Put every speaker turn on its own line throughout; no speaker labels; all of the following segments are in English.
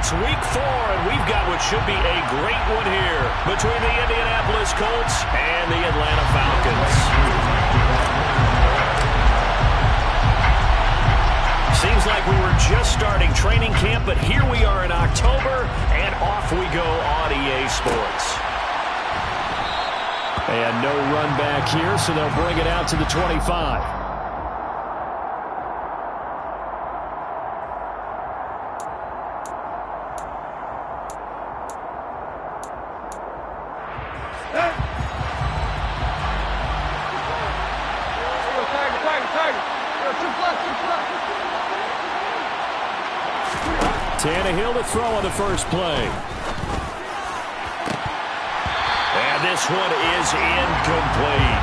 It's week 4, and we've got what should be a great one here between the Indianapolis Colts and the Atlanta Falcons. Seems like we were just starting training camp, but here we are in October, and off we go on EA Sports. And no run back here, so they'll bring it out to the 25. Tannehill to throw on the first play. And this one is incomplete.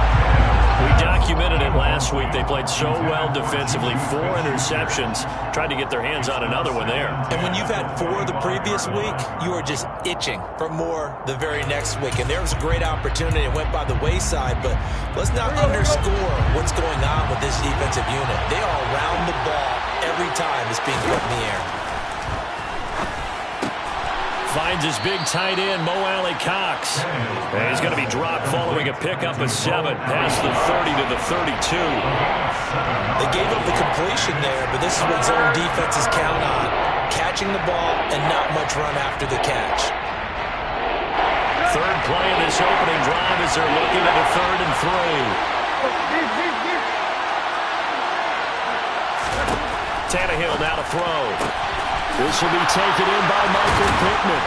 We documented it last week. They played so well defensively. 4 interceptions. Tried to get their hands on another one there.
And when you've had 4 the previous week, you are just itching for more the very next week. And there was a great opportunity. It went by the wayside. But let's not underscore what's going on with this defensive unit. They are around the ball every time it's being put in the air.
Finds his big tight end, Mo Alley Cox. And he's going to be dropped following a pickup of 7 past the 30 to the 32.
They gave up the completion there, but this is what zone defenses count on. Catching the ball and not much run after the catch.
Third play of this opening drive as they're looking at a 3rd and 3. Tannehill now to throw. This will be taken in by Michael Pittman.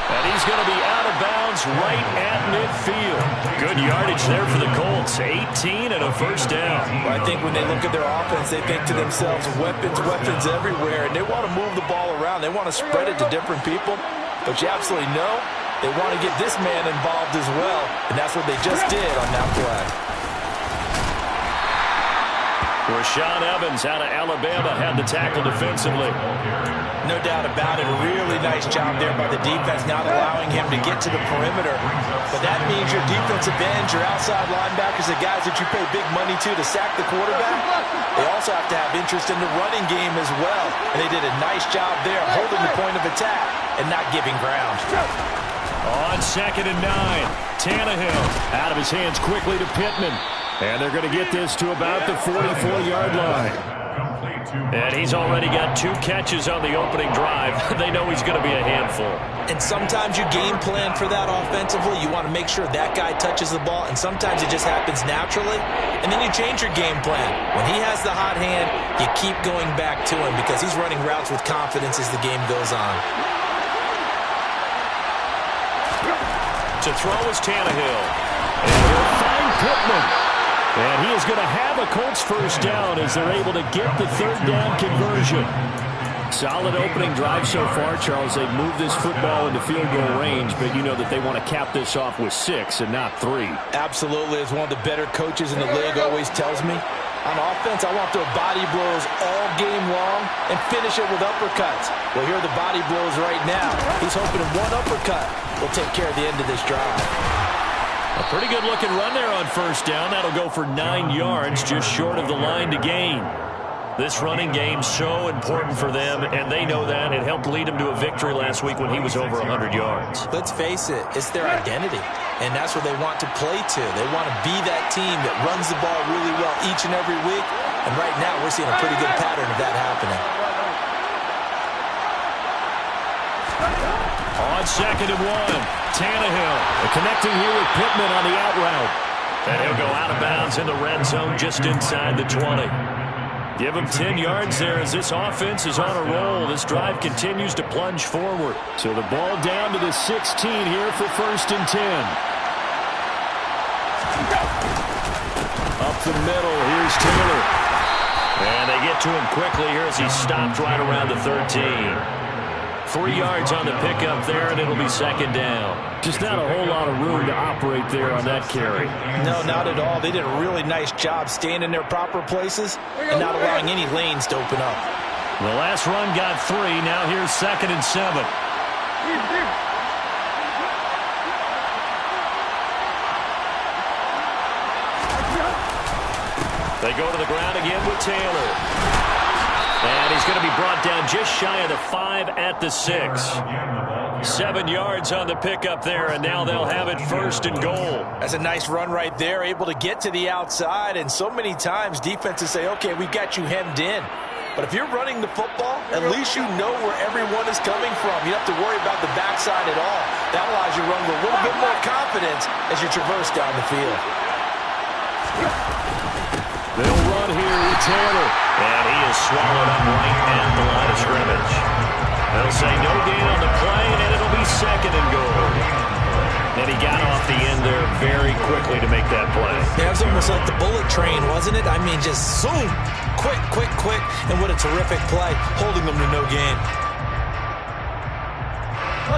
And he's going to be out of bounds right at midfield. Good yardage there for the Colts. 18 and a first down.
Well, I think when they look at their offense, they think to themselves, weapons, weapons everywhere. And they want to move the ball around. They want to spread it to different people. But you absolutely know they want to get this man involved as well. And that's what they just did on that play.
Rashaan Evans out of Alabama had the tackle defensively.
No doubt about it. A really nice job there by the defense, not allowing him to get to the perimeter. But that means your defensive ends, your outside linebackers, the guys that you pay big money to sack the quarterback, they also have to have interest in the running game as well. And they did a nice job there holding the point of attack and not giving ground.
On 2nd and 9, Tannehill out of his hands quickly to Pittman. And they're going to get this to about the 44-yard line. And he's already got 2 catches on the opening drive. They know he's going to be a handful.
And sometimes you game plan for that offensively. You want to make sure that guy touches the ball. And sometimes it just happens naturally. And then you change your game plan. When he has the hot hand, you keep going back to him because he's running routes with confidence as the game goes on.
To throw is Tannehill. And he'll find Pittman. And he is going to have a Colts first down as they're able to get the 3rd down conversion. Solid opening drive so far, Charles. They've moved this football into field goal range, but you know that they want to cap this off with 6 and not 3.
Absolutely. As one of the better coaches in the league always tells me, on offense, I want their body blows all game long and finish it with uppercuts. Well, here are the body blows right now. He's hoping one uppercut will take care of the end of this drive.
A pretty good-looking run there on first down. That'll go for 9 yards, just short of the line to gain. This running game's so important for them, and they know that. It helped lead them to a victory last week when he was over 100 yards.
Let's face it, it's their identity, and that's what they want to play to. They want to be that team that runs the ball really well each and every week, and right now we're seeing a pretty good pattern of that happening.
On 2nd and 1. Tannehill connecting here with Pittman on the out route. And he'll go out of bounds in the red zone just inside the 20. Give him 10 yards there as this offense is on a roll. This drive continues to plunge forward. So the ball down to the 16 here for 1st and 10. Up the middle, here's Taylor. And they get to him quickly here as he's stopped right around the 13. 3 yards on the pickup there, and it'll be 2nd down. Just not a whole lot of room to operate there on that carry.
No, not at all. They did a really nice job staying in their proper places and not allowing any lanes to open up.
The last run got 3. Now here's 2nd and 7. They go to the ground again with Taylor. And he's going to be brought down just shy of the 5 at the 6. 7 yards on the pickup there, and now they'll have it 1st and goal.
That's a nice run right there, able to get to the outside, and so many times defenses say, okay, we've got you hemmed in. But if you're running the football, at least you know where everyone is coming from. You don't have to worry about the backside at all. That allows you to run with a little bit more confidence as you traverse down the field.
They'll run here with Taylor. And he is swallowed up right at the line of scrimmage. They'll say no gain on the play, and it'll be 2nd and goal. And he got off the end there very quickly to make that play.
Yeah, it was almost like the bullet train, wasn't it? I mean, just zoom. Quick, quick, quick. And what a terrific play, holding them to no gain.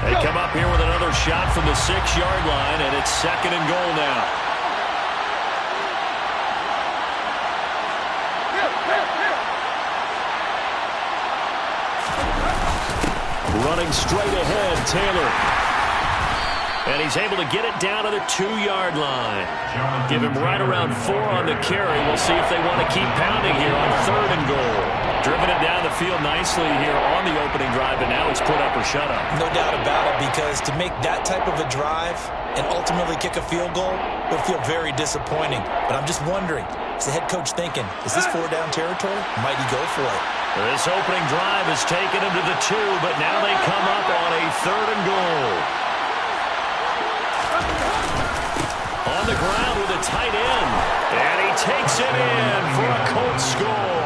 They come up here with another shot from the 6-yard line, and it's 2nd and goal now. Running straight ahead, Taylor. And he's able to get it down to the 2-yard line. Give him right around 4 on the carry. We'll see if they want to keep pounding here on 3rd and goal. Driven it down the field nicely here on the opening drive, but now it's put up or shut up.
No doubt about it, because to make that type of a drive and ultimately kick a field goal would feel very disappointing. But I'm just wondering, is the head coach thinking, is this 4-down territory? Might he go for it?
This opening drive has taken him to the 2, but now they come up on a 3rd and goal. On the ground with a tight end, and he takes it in for a Colts score.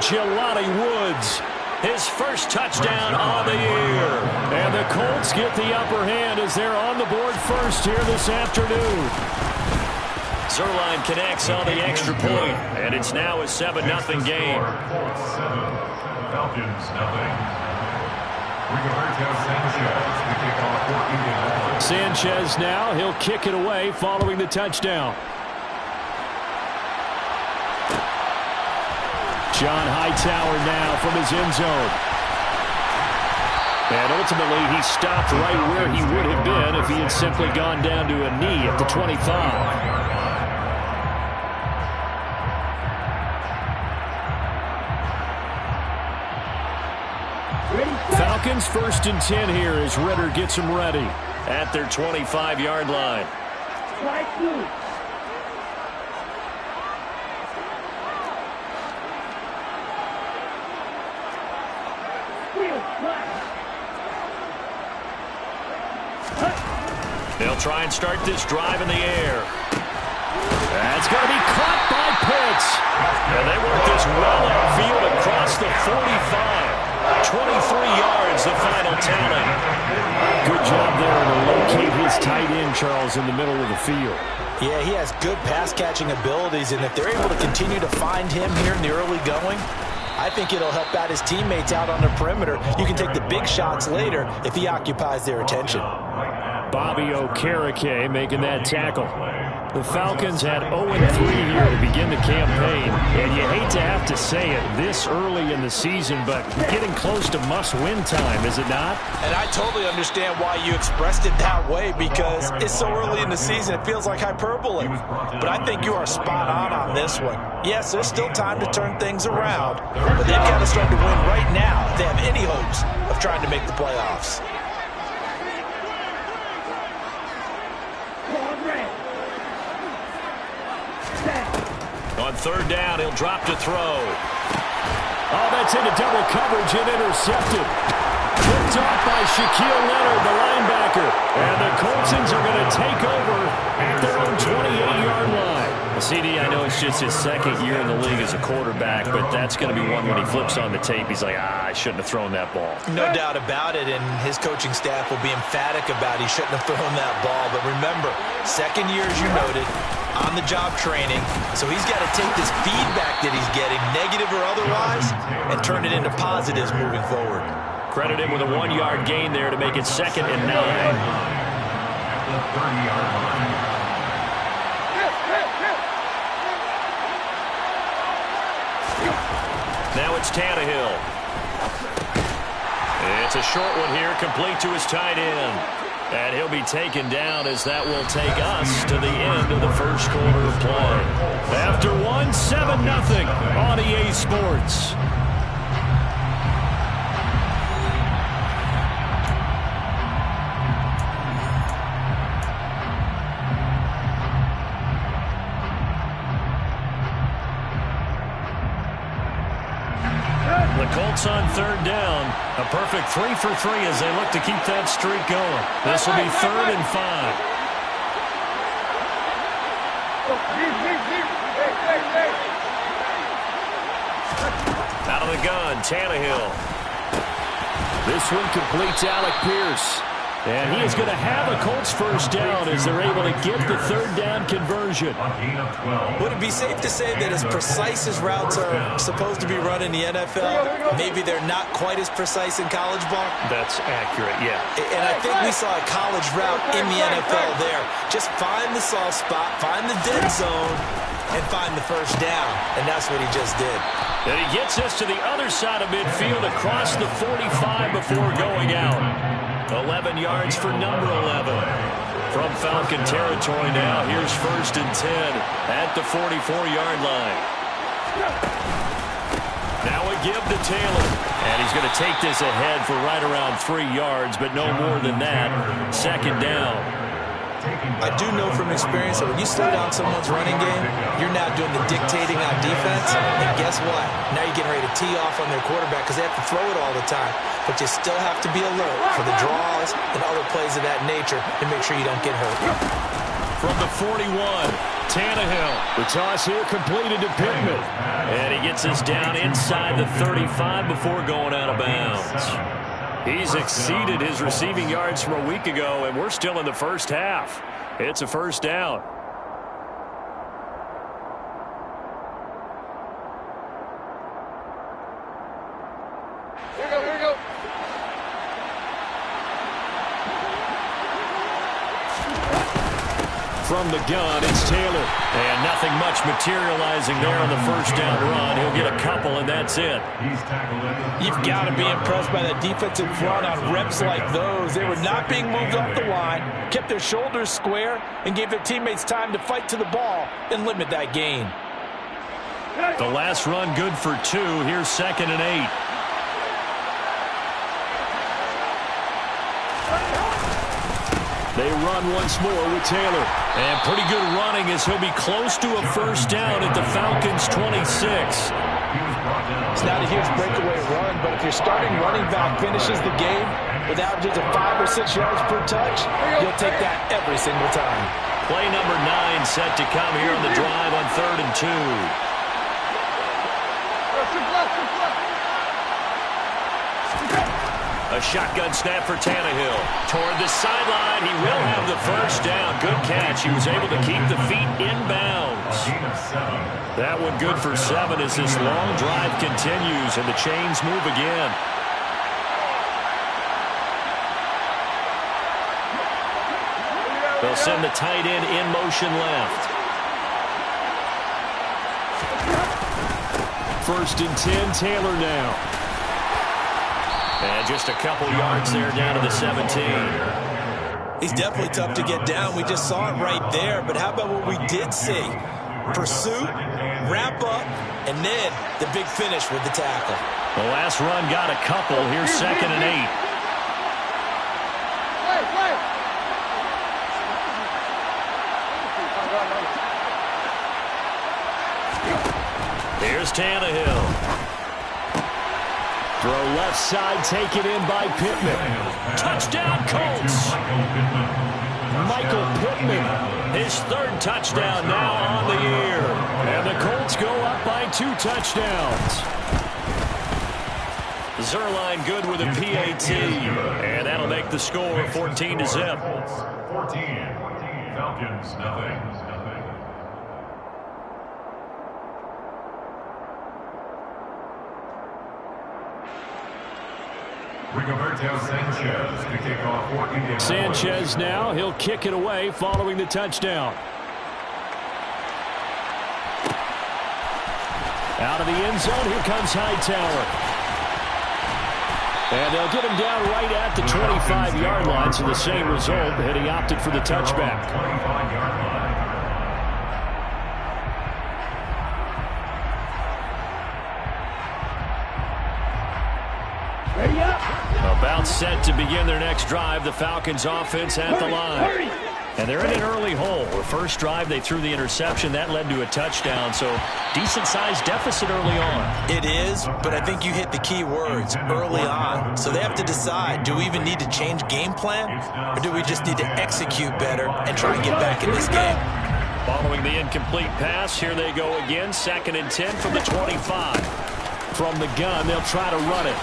Jelani Woods, his first touchdown on the year. And the Colts get the upper hand as they're on the board first here this afternoon. Zerline connects on the extra point, and it's now a 7-0 game.
Colts 7, Falcons 0.
Sanchez now, he'll kick it away following the touchdown. John Hightower now from his end zone. And ultimately, he stopped right where he would have been if he had simply gone down to a knee at the 25. Falcons 1st and 10 here as Ritter gets them ready at their 25-yard line. They'll try and start this drive in the air. That's going to be caught by Pitts. And they work this well upfield across the 45. 23 yards, the final tally. Good job there to locate his tight end, Charles, in the middle of the field.
Yeah, he has good pass-catching abilities, and if they're able to continue to find him here in the early going, I think it'll help out his teammates out on the perimeter. You can take the big shots later if he occupies their attention.
Bobby Okereke making that tackle. The Falcons had 0-3 here to begin the campaign, and you hate to have to say it this early in the season, but getting close to must-win time, is it not?
And I totally understand why you expressed it that way, because it's so early in the season, it feels like hyperbole. But I think you are spot on this one. Yes, there's still time to turn things around, but they've got to start to win right now if they have any hopes of trying to make the playoffs.
On 3rd down, he'll drop to throw. Oh, that's into double coverage and intercepted. Tipped off by Shaquille Leonard, the linebacker. And the Coltsons are going to take over at their own 28-yard line. Well, CD, I know it's just his 2nd year in the league as a quarterback, but that's going to be one when he flips on the tape. He's like, I shouldn't have thrown that ball.
No doubt about it, and his coaching staff will be emphatic about he shouldn't have thrown that ball. But remember, 2nd year, as you noted, on-the-job training, so he's got to take this feedback that he's getting, negative or otherwise, and turn it into positives moving forward.
Credit him with a 1-yard gain there to make it 2nd and 9. Now it's Tannehill. It's a short one here, complete to his tight end. And he'll be taken down as that will take us to the end of the first quarter of play. After one, 7-0 on EA Sports. The Colts on third down. A perfect 3 for 3 as they look to keep that streak going. This will be 3rd and 5. Out of the gun, Tannehill. This one completes Alec Pierce. And he is going to have a Colts first down as they're able to get the 3rd down conversion.
Would it be safe to say that as precise as routes are supposed to be run in the NFL, maybe they're not quite as precise in college ball?
That's accurate, yeah.
And I think we saw a college route in the NFL there. Just find the soft spot, find the dead zone, and find the first down. And that's what he just did.
And he gets us to the other side of midfield across the 45 before going out. 11 yards for number 11. From Falcon territory now, here's 1st and 10 at the 44-yard line. Now a give to Taylor. And he's going to take this ahead for right around 3 yards, but no more than that. 2nd down.
I do know from experience that when you slow down someone's running game, you're now doing the dictating on defense. And guess what? Now you're getting ready to tee off on their quarterback because they have to throw it all the time. But you still have to be alert for the draws and other plays of that nature to make sure you don't get hurt.
From the 41, Tannehill. The toss here completed to Pittman. And he gets us down inside the 35 before going out of bounds. He's exceeded his receiving yards from a week ago, and we're still in the first half. It's a 1st down.
Here we go.
From the gun, it's Taylor. And nothing much materializing there on the first down run. He'll get a couple, and that's it.
You've got to be impressed by that defensive front on reps like those. They were not being moved off the line, kept their shoulders square, and gave their teammates time to fight to the ball and limit that gain.
The last run good for 2. Here's 2nd and 8. They run once more with Taylor. And pretty good running as he'll be close to a first down at the Falcons' 26.
It's not a huge breakaway run, but if your starting running back finishes the game with averages of 5 or 6 yards per touch, you'll take that every single time.
Play number 9 set to come here on the drive on 3rd and 2. A shotgun snap for Tannehill. Toward the sideline, he will have the first down. Good catch. He was able to keep the feet in bounds. That one good for 7 as this long drive continues and the chains move again. They'll send the tight end in motion left. 1st and 10, Taylor now. And just a couple yards there down to the 17.
He's definitely tough to get down. We just saw it right there. But how about what we did see? Pursuit, wrap up, and then the big finish with the tackle.
The last run got a couple. Here's 2nd and 8. Here's Tannehill. Throw left side, taken in by Pittman. Touchdown, Colts. Michael Pittman, his 3rd touchdown now on the year. And the Colts go up by 2 touchdowns. Zerline good with a PAT. And that'll make the score 14-0.
14. Falcons, nothing. Sanchez to kick off.
Sanchez now, he'll kick it away following the touchdown. Out of the end zone, here comes Hightower. And they'll get him down right at the 25-yard line, so the same result, and he opted for the touchback.
25-yard line.
Ready up.
About set to begin their next drive, the Falcons offense at the line. And they're in an early hole. The first drive, they threw the interception. That led to a touchdown, so decent-sized deficit early on.
It is, but I think you hit the key words, early on. So they have to decide, do we even need to change game plan, or do we just need to execute better and try and get back in this game?
Following the incomplete pass, here they go again. 2nd and 10 from the 25. From the gun, they'll try to run it.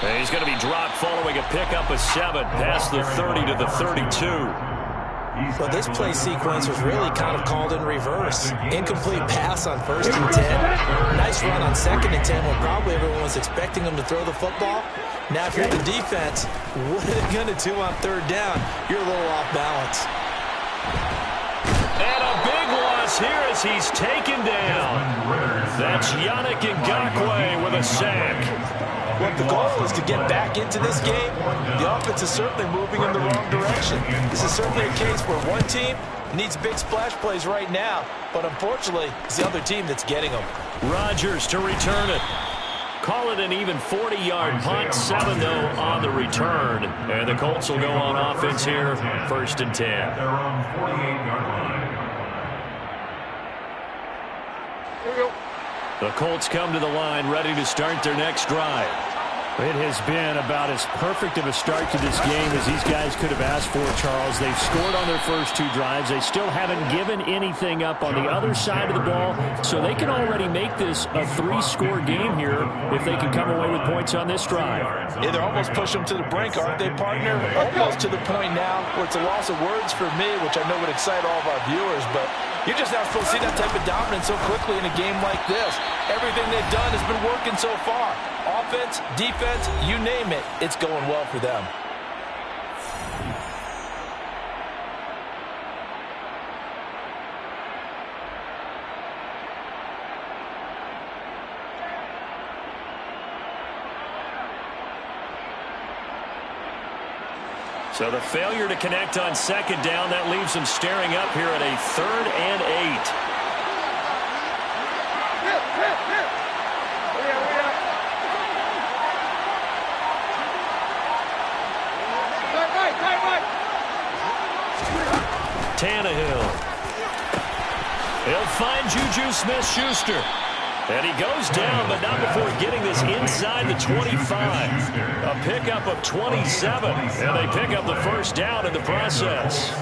And he's going to be dropped following a pickup of 7 past the 30 to the 32.
Well, this play sequence was really kind of called in reverse. Incomplete pass on 1st and 10. Nice run on 2nd and 10 when probably everyone was expecting him to throw the football. Now, if you're the defense, what are they going to do on 3rd down? You're a little off balance.
And a big loss here as he's taken down. That's Yannick Ngakoue with a sack.
What the goal is to get back into this game. The offense is certainly moving in the wrong direction. This is certainly a case where one team needs big splash plays right now, but unfortunately, it's the other team that's getting them.
Rodgers to return it. Call it an even 40-yard punt. 7, though, on the return. And the Colts will go on offense here, 1st and 10.
Their own 48-yard line.
Here we go.
The Colts come to the line ready to start their next drive. It has been about as perfect of a start to this game as these guys could have asked for, Charles. They've scored on their first 2 drives. They still haven't given anything up on the other side of the ball, so they can already make this a 3-score game here if they can come away with points on this drive.
Yeah, they're almost pushing them to the brink, aren't they, partner? Almost to the point now where it's a loss of words for me, which I know would excite all of our viewers, but you're just not supposed to see that type of dominance so quickly in a game like this. Everything they've done has been working so far. Offense, defense, you name it, it's going well for them.
So the failure to connect on 2nd down, that leaves them staring up here at a 3rd and 8. Tannehill. He'll find Juju Smith-Schuster. And he goes down, but not before getting this inside the 25. A pickup of 27. And they pick up the 1st down in the process.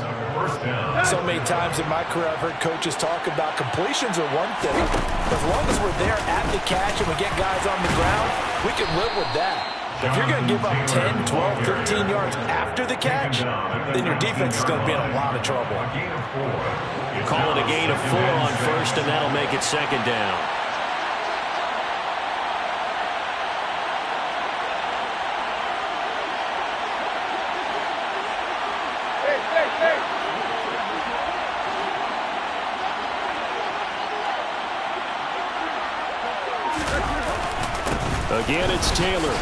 So many times in my career, I've heard coaches talk about completions are one thing. But as long as we're there at the catch and we get guys on the ground, we can live with that. If you're going to give up 10, 12, 13 yards after the catch, then your defense is going to be in a lot of trouble.
Call it a gain of 4 on 1st, and that'll make it 2nd down. Again, it's Taylor.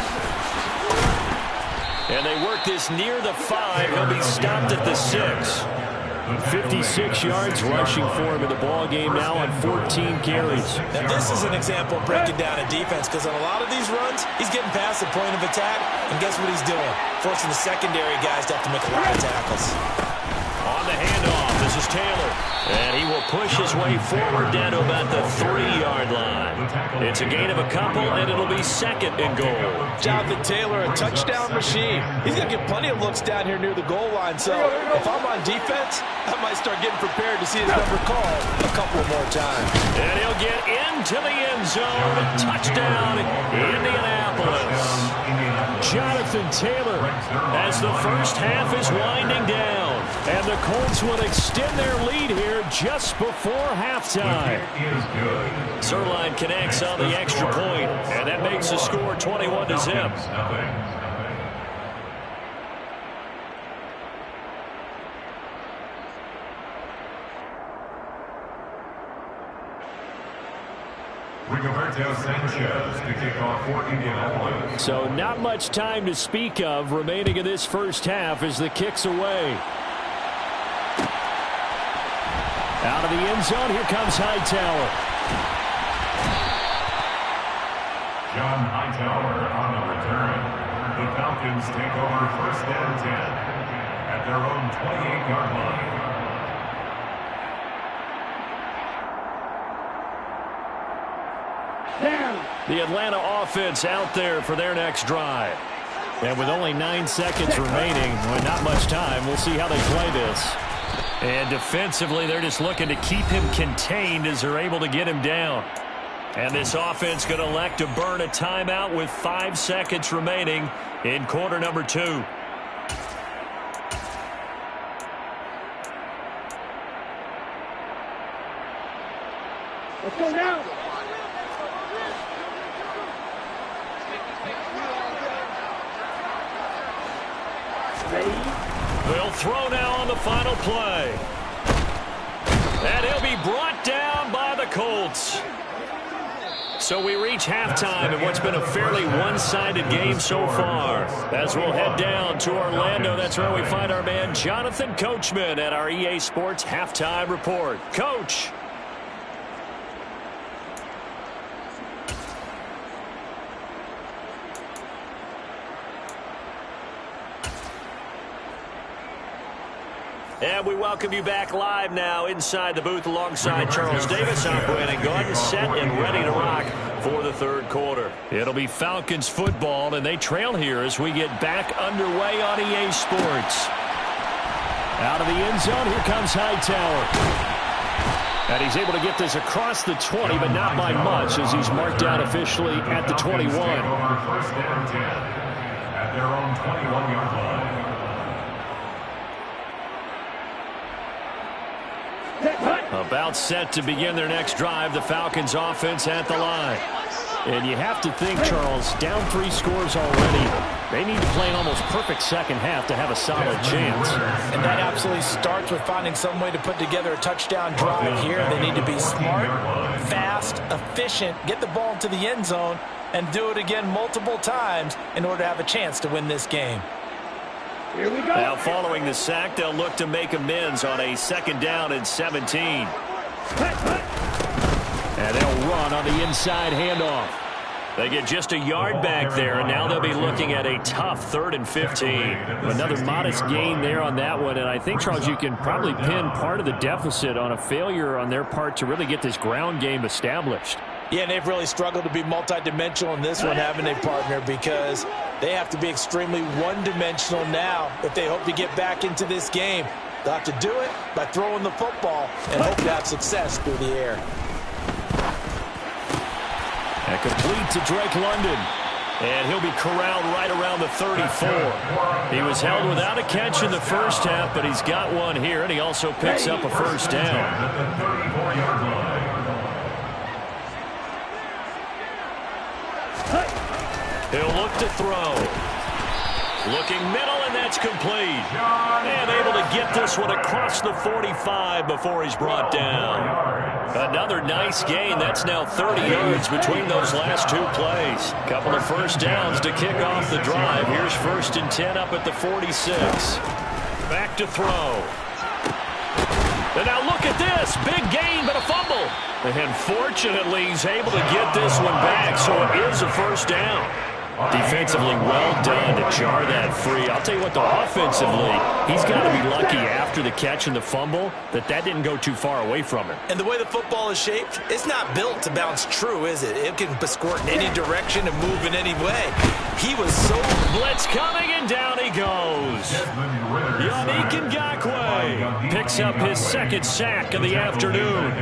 And they work this near the 5. He'll be stopped at the 6. 56 yards rushing for him in the ball game now on 14 carries.
Now this is an example of breaking down a defense, because on a lot of these runs, he's getting past the point of attack, and guess what he's doing? Forcing the secondary guys to have to make a lot of tackles.
On the handoff, this is Taylor. And he will push his way forward down to about the 3-yard line. It's a gain of a couple, and it'll be 2nd and goal.
Jonathan Taylor, a touchdown machine. He's going to get plenty of looks down here near the goal line. So if I'm on defense, I might start getting prepared to see his number called a couple more times.
And he'll get into the end zone. Touchdown, Indianapolis. Jonathan Taylor, as the first half is winding down. And the Colts will extend their lead here just before halftime. Zerline connects on the extra point, and that makes the score 21-0.
Rigoberto Sanchez to kick off for Indianapolis.
So not much time to speak of remaining in this first half as the kick's away. Out of the end zone, here comes Hightower.
John Hightower on the return. The Falcons take over 1st and 10 at their own 28-yard line.
The Atlanta offense out there for their next drive. And with only 9 seconds remaining, with not much time, we'll see how they play this. And defensively, they're just looking to keep him contained as they're able to get him down. And this offense going to elect to burn a timeout with 5 seconds remaining in quarter number 2.
Let's go now.
They'll throw now on the final play. And he'll be brought down by the Colts. So we reach halftime in what's been a fairly one-sided game so far. As we'll head down to Orlando, that's where we find our man Jonathan Coachman at our EA Sports Halftime Report. Coach. And we welcome you back live now inside the booth alongside Charles Davis. I'm Brandon Gordon, set and ready to rock for the third quarter. It'll be Falcons football, and they trail here as we get back underway on EA Sports. Out of the end zone, here comes Hightower. And he's able to get this across the 20, but not by much as he's marked out officially at the 21.
1st and 10 at their own 21-yard line.
About set to begin their next drive, the Falcons offense at the line. And you have to think, Charles, down 3 scores already. They need to play an almost perfect second half to have a solid chance.
And that absolutely starts with finding some way to put together a touchdown drive here. They need to be smart, fast, efficient, get the ball into the end zone, and do it again multiple times in order to have a chance to win this game.
Here we go.
Now following the sack, they'll look to make amends on a 2nd down and 17. And they'll run on the inside handoff. They get just a yard back there, and now they'll be looking at a tough 3rd and 15. Another modest gain there on that one, and I think, Charles, you can probably pin part of the deficit on a failure on their part to really get this ground game established.
Yeah, and they've really struggled to be multidimensional in this one, haven't they, partner? Because they have to be extremely one-dimensional now if they hope to get back into this game. They'll have to do it by throwing the football and hope to have success through the air.
And complete to Drake London. And he'll be corralled right around the 34. He was held without a catch in the first half, but he's got one here, and he also picks up a 1st down. He'll look to throw. Looking middle, and that's complete. And able to get this one across the 45 before he's brought down. Another nice gain. That's now 30 yards between those last 2 plays. Couple of 1st downs to kick off the drive. Here's 1st and 10 up at the 46. Back to throw. And now look at this. Big gain, but a fumble. And fortunately, he's able to get this one back, so it is a 1st down. Defensively well done to jar that free. I'll tell you what, though, offensively, he's got to be lucky after the catch and the fumble that didn't go too far away from him.
And the way the football is shaped, it's not built to bounce true, is it? It can squirt in any direction and move in any way. He was so...
Blitz coming, and down he goes. Yannick Ngakoue picks up his 2nd sack of the afternoon.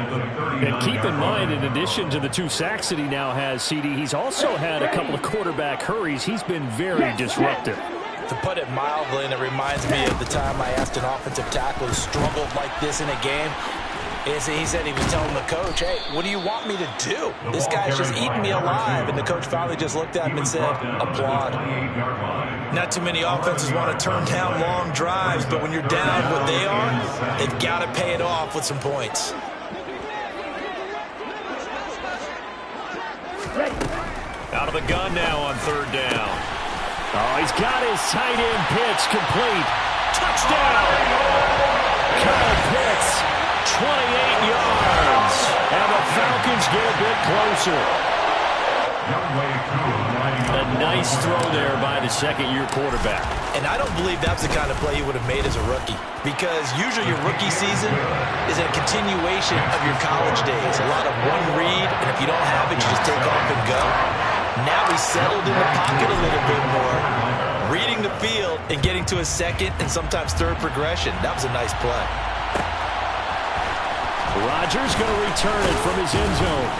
And keep in mind, in addition to the 2 sacks that he now has, CD, he's also had a couple of quarterback hurries. He's been very disruptive.
To put it mildly, and it reminds me of the time I asked an offensive tackle who struggled like this in a game. He said he was telling the coach, hey, what do you want me to do? This guy's just eating me alive. And the coach finally just looked at him and said, applaud. Not too many offenses want to turn down long drives, but when you're down what they are, they've got to pay it off with some points.
Out of the gun now on third down. Oh, he's got his tight end pitch complete. Touchdown! Kyle Pitts, 28 yards. And the Falcons get a bit closer. A nice throw there by the second-year quarterback.
And I don't believe that's the kind of play he would have made as a rookie, because usually your rookie season is a continuation of your college days. A lot of one read, and if you don't have it, you just take off and go. Now he's settled in the pocket a little bit more, reading the field and getting to a second and sometimes third progression. That was a nice play.
Rodgers going to return it from his end zone.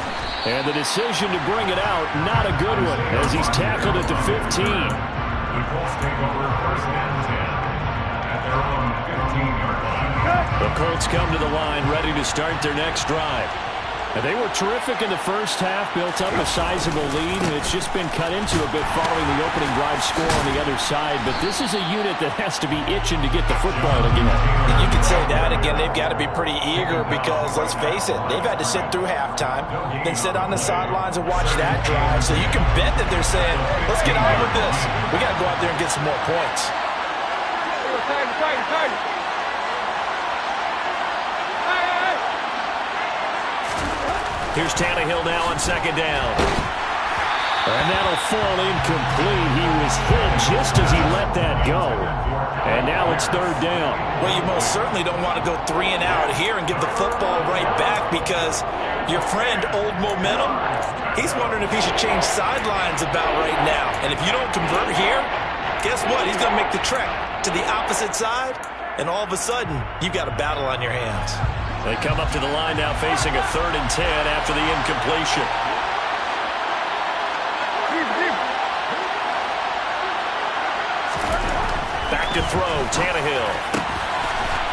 And the decision to bring it out, not a good one, as he's tackled at the 15.
The Colts take over first and 10 at their own 15-yard line.
The Colts come to the line ready to start their next drive. And they were terrific in the first half, built up a sizable lead. It's just been cut into a bit following the opening drive score on the other side. But this is a unit that has to be itching to get the football again.
You can say that again. They've got to be pretty eager because, let's face it, they've had to sit through halftime, then sit on the sidelines and watch that drive. So you can bet that they're saying, let's get on with this. We got to go out there and get some more points.
Here's Tannehill now on second down. And that'll fall incomplete. He was hit just as he let that go. And now it's third down.
Well, you most certainly don't want to go 3 and out here and give the football right back, because your friend, Old Momentum, he's wondering if he should change sidelines about right now. And if you don't convert here, guess what? He's going to make the trek to the opposite side, and all of a sudden, you've got a battle on your hands.
They come up to the line now facing a 3rd and 10 after the incompletion. Back to throw, Tannehill.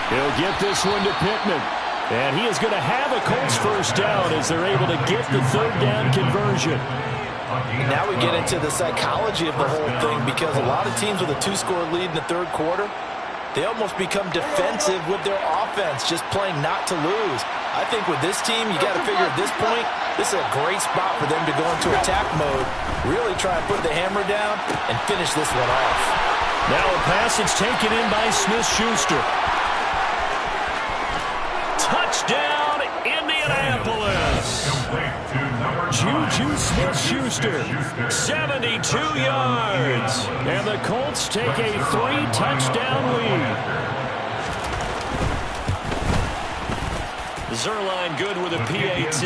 He'll get this one to Pittman. And he is going to have a Colts first down as they're able to get the 3rd down conversion.
Now we get into the psychology of the whole thing, because a lot of teams with a 2-score lead in the third quarter, they almost become defensive with their offense, just playing not to lose. I think with this team, you got to figure at this point, this is a great spot for them to go into attack mode, really try and put the hammer down and finish this one off.
Now a pass that's taken in by Smith-Schuster. Touchdown, Indianapolis. Juju Smith-Schuster, 72 yards. And the Colts take a 3-touchdown lead. Zerline good with a PAT.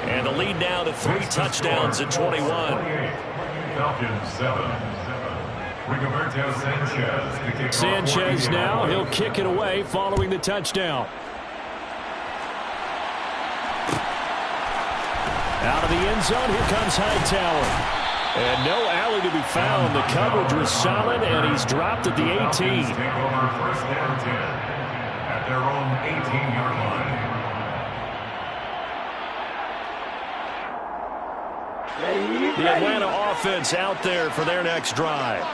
And the lead now to 3 touchdowns at 21.
Falcons 7.
Sanchez now, he'll kick it away following the touchdown. Out of the end zone, here comes Hightower. And no alley to be found. The coverage was solid, and he's dropped at the 18.
Take over first and 10 at their own 18-yard line.
The Atlanta offense out there for their next drive.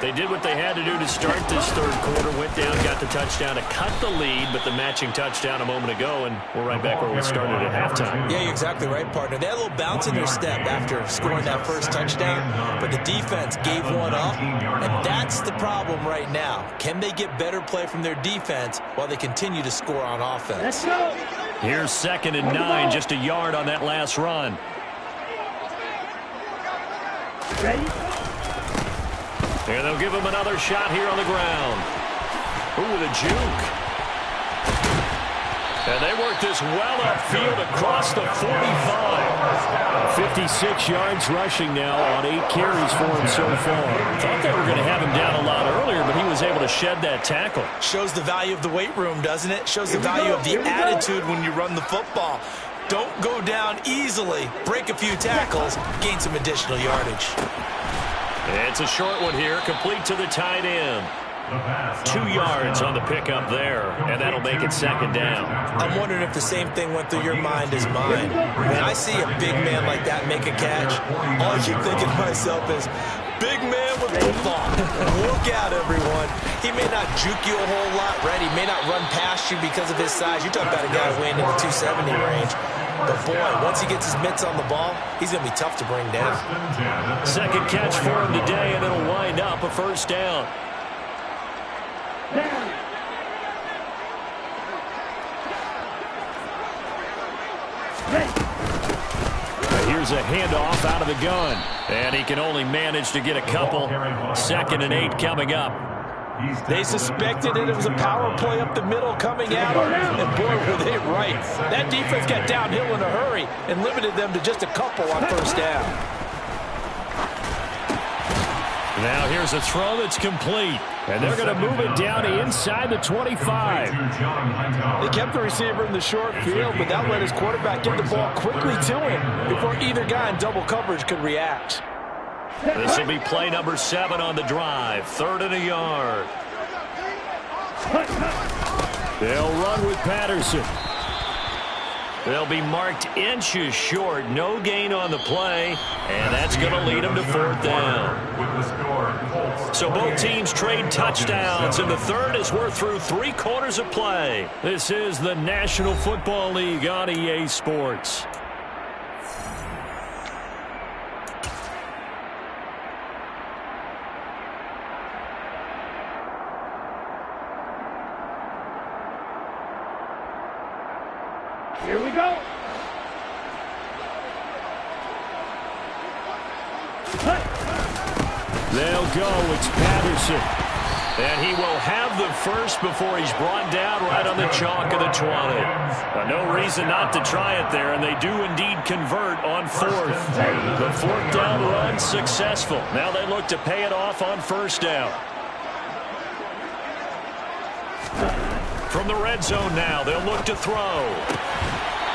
They did what they had to do to start this third quarter, went down, got the touchdown to cut the lead, but the matching touchdown a moment ago, and we're right back where we started at halftime.
Yeah, you're exactly right, partner. They had a little bounce in their step after scoring that first touchdown, but the defense gave one up, and that's the problem right now. Can they get better play from their defense while they continue to score on offense?
Here's 2nd and 9, just a yard on that last run.
Ready?
And they'll give him another shot here on the ground. Ooh, the juke. And they work this well upfield across the 45. 56 yards rushing now on 8 carries for him so far. Thought they were going to have him down a lot earlier, but he was able to shed that tackle.
Shows the value of the weight room, doesn't it? Shows the value of the attitude when you run the football. Don't go down easily. Break a few tackles. Gain some additional yardage.
It's a short one here, complete to the tight end. 2 yards on the pickup there, and that'll make it 2nd down.
I'm wondering if the same thing went through your mind as mine. When I see a big man like that make a catch, all I keep thinking to myself is, big man with football. Look out, everyone. He may not juke you a whole lot, right? He may not run past you because of his size. You're talking about a guy weighing in the 270 range. But boy, once he gets his mitts on the ball, he's going to be tough to bring down.
Second catch for him today, and it'll wind up a first down. Here's a handoff out of the gun. And he can only manage to get a couple. 2nd and 8 coming up.
They suspected it was a power play up the middle coming out, and boy, were they right. That defense got downhill in a hurry and limited them to just a couple on first down.
Now here's a throw that's complete. And they're going to move it down to inside the 25.
They kept the receiver in the short field, but that let his quarterback get the ball quickly to him before either guy in double coverage could react.
This will be play number 7 on the drive. 3rd and a yard. They'll run with Patterson. They'll be marked inches short. No gain on the play. And that's going to lead them to 4th down. So both teams trade touchdowns. And the third as we're through 3 quarters of play. This is the National Football League on EA Sports.
Here we go.
They'll go. It's Patterson. And he will have the first before he's brought down right on the chalk of the 20. No reason not to try it there, and they do indeed convert on 4th. The 4th down run successful. Now they look to pay it off on 1st down. From the red zone now, they'll look to throw.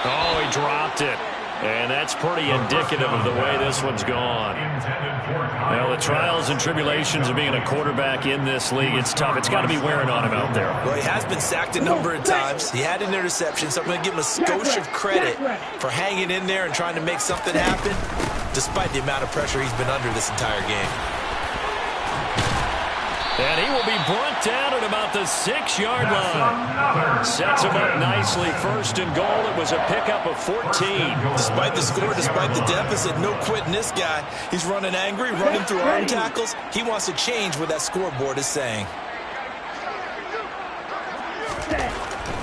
Oh, he dropped it. And that's pretty indicative of the way this one's gone. Well, the trials and tribulations of being a quarterback in this league, it's tough. It's got to be wearing on him out there.
Well, he has been sacked a number of times. He had an interception, so I'm going to give him a skosh of credit for hanging in there and trying to make something happen, despite the amount of pressure he's been under this entire game.
And he will be brought down at about the 6-yard line. Sets him up nicely. 1st and goal. It was a pickup of 14.
Despite the score, despite the deficit, no quitting this guy. He's running angry, running through arm tackles. He wants to change what that scoreboard is saying.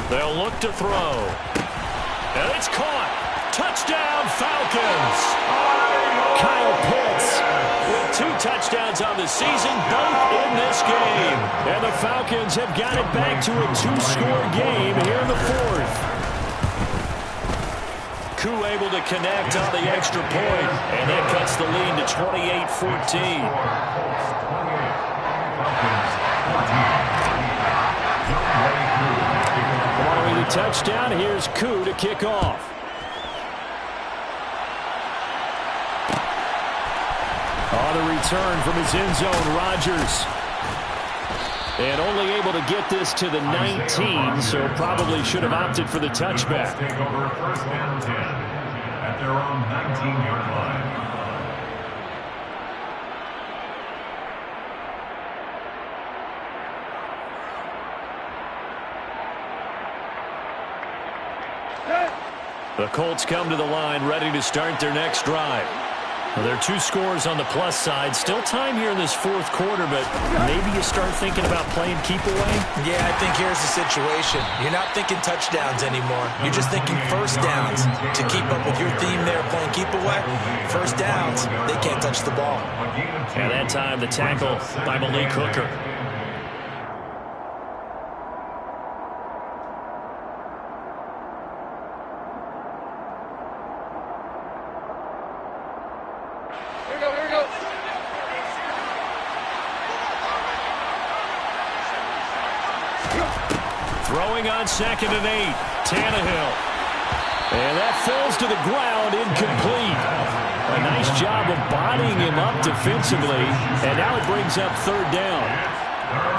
They'll look to throw. And it's caught. Touchdown, Falcons. Kyle Pitts with 2 touchdowns on the season, both in this game. And the Falcons have got it back to a 2-score game here in the 4th. Koo able to connect on the extra point, and that cuts the lead to 28-14. Following the touchdown, here's Koo to kick off. On the return from his end zone, Rodgers. And only able to get this to the 19, so probably should have opted for the touchback.
Take over 1st and 10 at their own 19-yard line.
The Colts come to the line ready to start their next drive. Well, there are 2 scores on the plus side. Still time here in this 4th quarter, but maybe you start thinking about playing keep away?
Yeah, I think here's the situation. You're not thinking touchdowns anymore. You're just thinking first downs. To keep up with your theme there, playing keep away, first downs, they can't touch the ball.
And that time, the tackle by Malik Hooker. Throwing on 2nd and 8, Tannehill. And that falls to the ground, incomplete. A nice job of bodying him up defensively, and now it brings up 3rd down.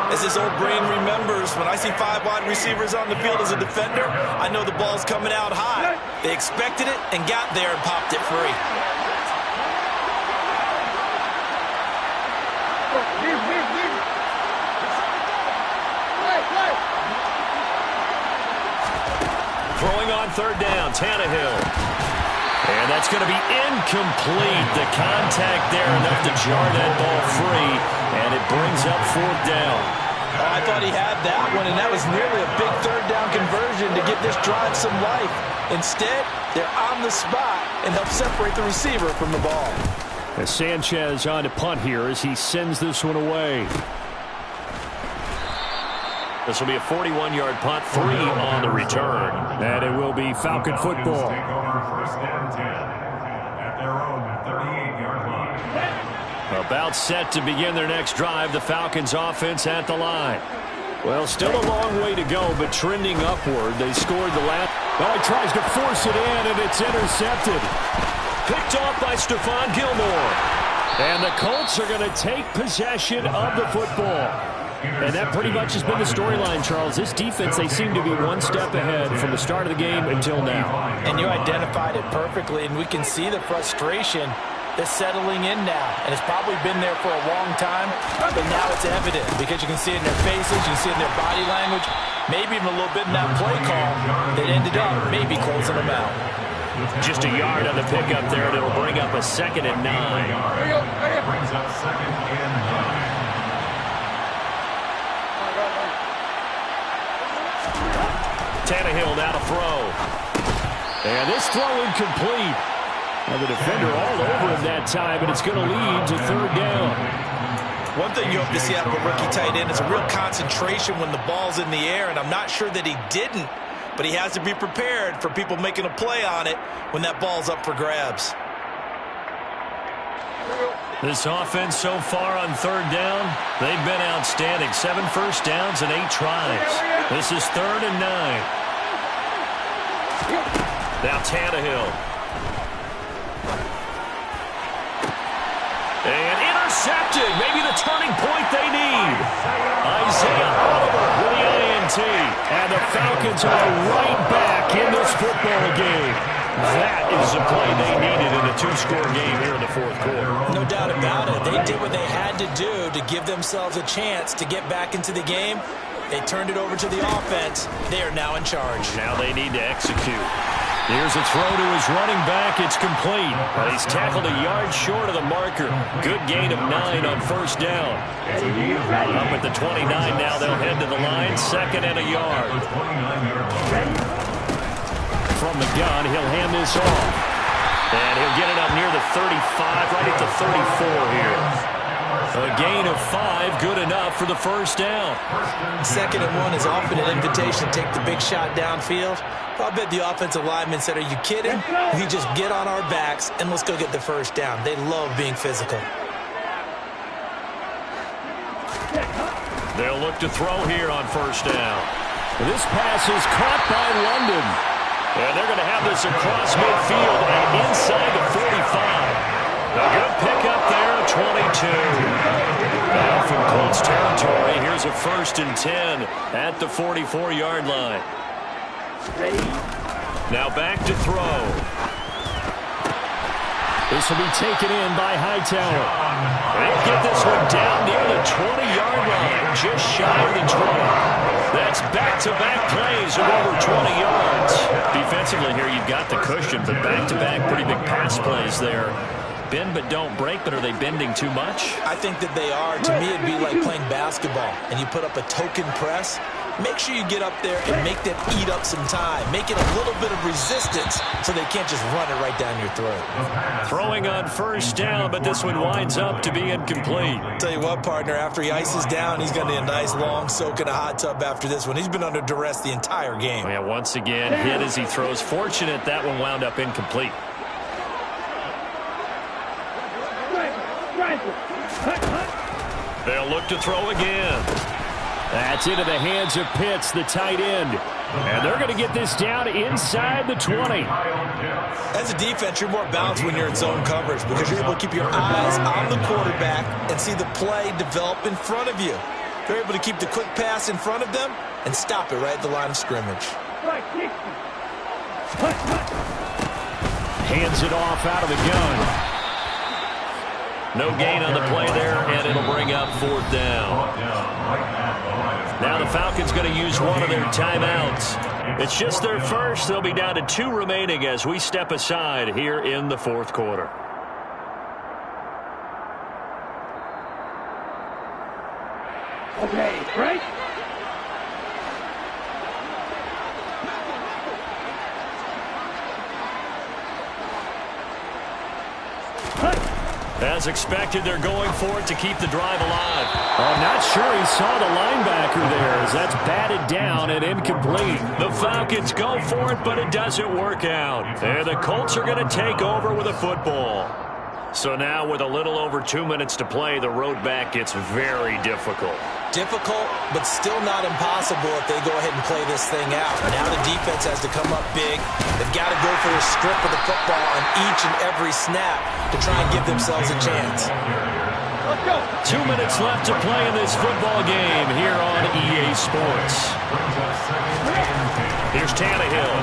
As his old brain remembers, when I see 5 wide receivers on the field as a defender, I know the ball's coming out high. They expected it and got there and popped it free.
Throwing on third down. Tannehill. And that's going to be incomplete. The contact there enough to jar that ball free, and it brings up fourth down.
Oh, I thought he had that one, and that was nearly a big third down conversion to give this drive some life. Instead, they're on the spot and help separate the receiver from the ball.
As Sanchez on to punt here as he sends this one away. This will be a 41-yard punt, 3 on the return. And it will be Falcon football.
Take over first and 10 at their own 38-yard line.
About set to begin their next drive, the Falcons offense at the line. Well, still a long way to go, but trending upward. They scored the last. Oh, he tries to force it in, and it's intercepted. Picked off by Stephon Gilmore. And the Colts are going to take possession of the football. And that pretty much has been the storyline, Charles. This defense, they seem to be one step ahead from the start of the game until now.
And you identified it perfectly, and we can see the frustration that's settling in now. And it's probably been there for a long time, but now it's evident because you can see it in their faces, you can see it in their body language, maybe even a little bit in that play call that ended up maybe closing them out.
Just a yard on the pickup there, and it'll bring up a 2nd and 9.
Brings up 2nd and 9.
Tannehill now to throw. And this throw incomplete. Now the defender all over him that time, and it's going to lead to third down.
One thing you hope to see out of a rookie tight end is a real concentration when the ball's in the air, and I'm not sure that he didn't, but he has to be prepared for people making a play on it when that ball's up for grabs.
This offense so far on third down, they've been outstanding. 7 first downs and 8 tries. This is 3rd and 9. Now Tannehill. And intercepted. Maybe the turning point they need. Isaiah Oliver with the INT. And the Falcons are right back in this football game. That is the play they needed in a 2-score game here in the fourth quarter.
No doubt about it. They did what they had to do to give themselves a chance to get back into the game. They turned it over to the offense. They are now in charge.
Now they need to execute. Here's a throw to his running back. It's complete. But he's tackled a yard short of the marker. Good gain of 9 on first down. Up at the 29 now. They'll head to the line. 2nd and a yard. From the gun, he'll hand this off. And he'll get it up near the 35, right at the 34 here. A gain of 5, good enough for the first down.
2nd and 1 is often an invitation to take the big shot downfield. I bet the offensive lineman said, are you kidding? You just get on our backs and let's go get the first down. They love being physical.
They'll look to throw here on first down. This pass is caught by London. And they're going to have this across midfield and inside the 45. A good pickup there at 22. Now from Colts territory, here's a 1st and 10 at the 44-yard line. Now back to throw. This will be taken in by Hightower. They'll get this one down near the 20-yard line, just shy of the 20. That's back-to-back plays of over 20 yards. Defensively here, you've got the cushion, but back-to-back pretty big pass plays there. Bend but don't break, but are they bending too much?
I think that they are. To me, it'd be like playing basketball, and you put up a token press. Make sure you get up there and make them eat up some time. Make it a little bit of resistance so they can't just run it right down your throat.
Throwing on first down, but this one winds up to be incomplete.
Tell you what, partner, after he ices down, he's going to need a nice long soak in a hot tub after this one. He's been under duress the entire game.
Yeah, once again, hit as he throws. Fortunate that one wound up incomplete. They'll look to throw again. That's into the hands of Pitts, the tight end. And they're going to get this down inside the 20.
As a defense, you're more balanced when you're in zone coverage because you're able to keep your eyes on the quarterback and see the play develop in front of you. They're able to keep the quick pass in front of them and stop it right at the line of scrimmage.
Hands it off out of the gun. No gain on the play there, and it'll bring up 4th down. Now the Falcons going to use one of their timeouts. It's just their first. They'll be down to 2 remaining as we step aside here in the fourth quarter.
Okay, break.
As expected, they're going for it to keep the drive alive. I'm not sure he saw the linebacker there as that's batted down and incomplete. The Falcons go for it, but it doesn't work out. And the Colts are going to take over with a football. So now with a little over 2 minutes to play, the road back gets very difficult.
Difficult, but still not impossible if they go ahead and play this thing out. Now the defense has to come up big. They've got to go for a strip of the football on each and every snap to try and give themselves a chance.
Let's go.
2 minutes left to play in this football game here on EA Sports. Here's Tannehill.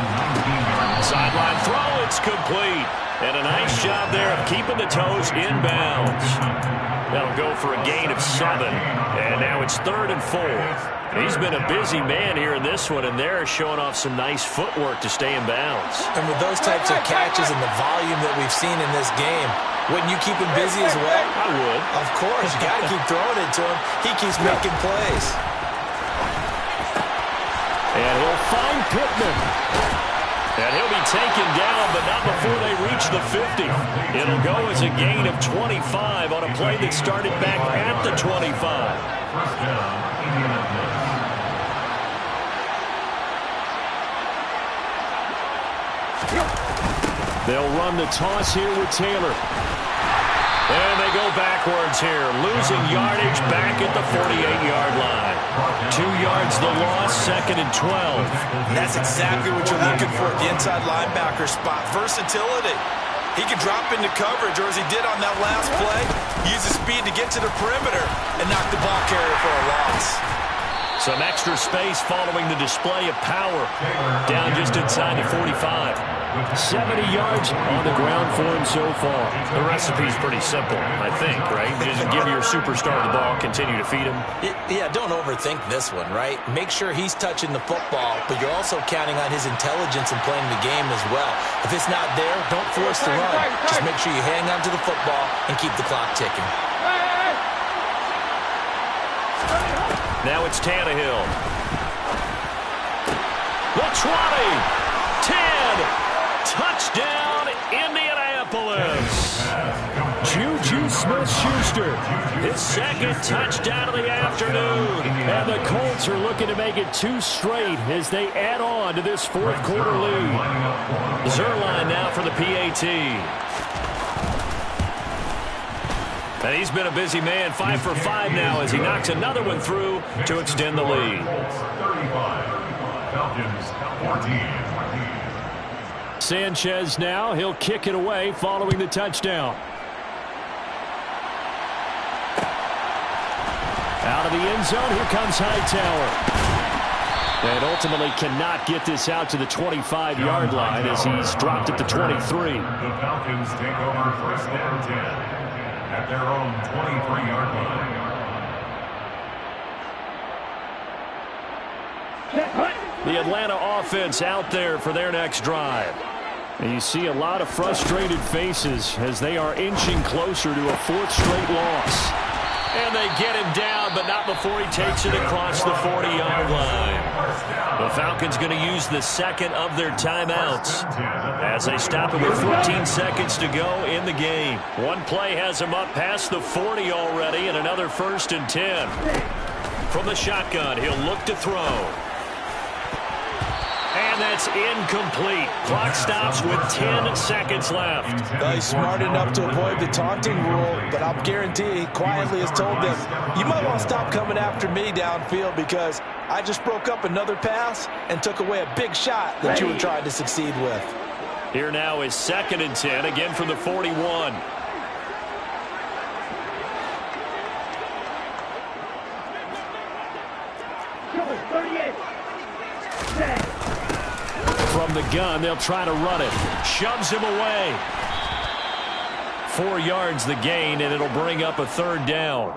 Sideline throw, it's complete. And a nice job there of keeping the toes inbounds. That'll go for a gain of 7. And now it's 3rd and 4. He's been a busy man here in this one, and they're showing off some nice footwork to stay in bounds.
And with those types of catches and the volume that we've seen in this game, wouldn't you keep him busy as well?
I would.
Of course. You got to keep throwing it to him. He keeps making plays.
And he'll find Pittman. And he'll be taken down, but not before they reach the 50. It'll go as a gain of 25 on a play that started back at the 25.
First down, Indianapolis.
They'll run the toss here with Taylor. And they go backwards here, losing yardage back at the 48-yard line. 2 yards the loss, 2nd and 12.
That's exactly what you're looking for at the inside linebacker spot. Versatility. He can drop into coverage, or as he did on that last play, use his speed to get to the perimeter and knock the ball carrier for a loss.
Some extra space following the display of power. Down just inside the 45. 70 yards on the ground for him so far. The recipe's pretty simple, I think, right? Just give your superstar the ball, continue to feed him.
Yeah, don't overthink this one, right? Make sure he's touching the football, but you're also counting on his intelligence in playing the game as well. If it's not there, don't force the run. Just make sure you hang on to the football and keep the clock ticking.
Now it's Tannehill. The 20, 10, touchdown, Indianapolis. Juju Smith-Schuster, his 2nd touchdown of the afternoon. And the Colts are looking to make it 2 straight as they add on to this fourth quarter lead. Zerline now for the PAT. And he's been a busy man, 5 for 5 now as he knocks another one through to extend the lead.
35, Falcons 14.
Sanchez now, he'll kick it away following the touchdown. Out of the end zone, here comes Hightower. And ultimately cannot get this out to the 25-yard line as he's dropped at the 23.
The Falcons take over 1st and 10. At their own 23-yard line.
The Atlanta offense out there for their next drive. And you see a lot of frustrated faces as they are inching closer to a 4th straight loss. And they get him down, but not before he takes it across the 40-yard line. The Falcons going to use the 2nd of their timeouts as they stop it with 14 seconds to go in the game. One play has him up past the 40 already, and another 1st and 10. From the shotgun, he'll look to throw. And that's incomplete. Clock stops with 10 seconds left.
He's smart enough to avoid the taunting rule, but I'll guarantee he quietly has told them, you might want to stop coming after me downfield because I just broke up another pass and took away a big shot that you were trying to succeed with.
Here now is 2nd and 10, again from the 41. From the gun, they'll try to run it. Shoves him away. 4 yards the gain, and it'll bring up a 3rd down.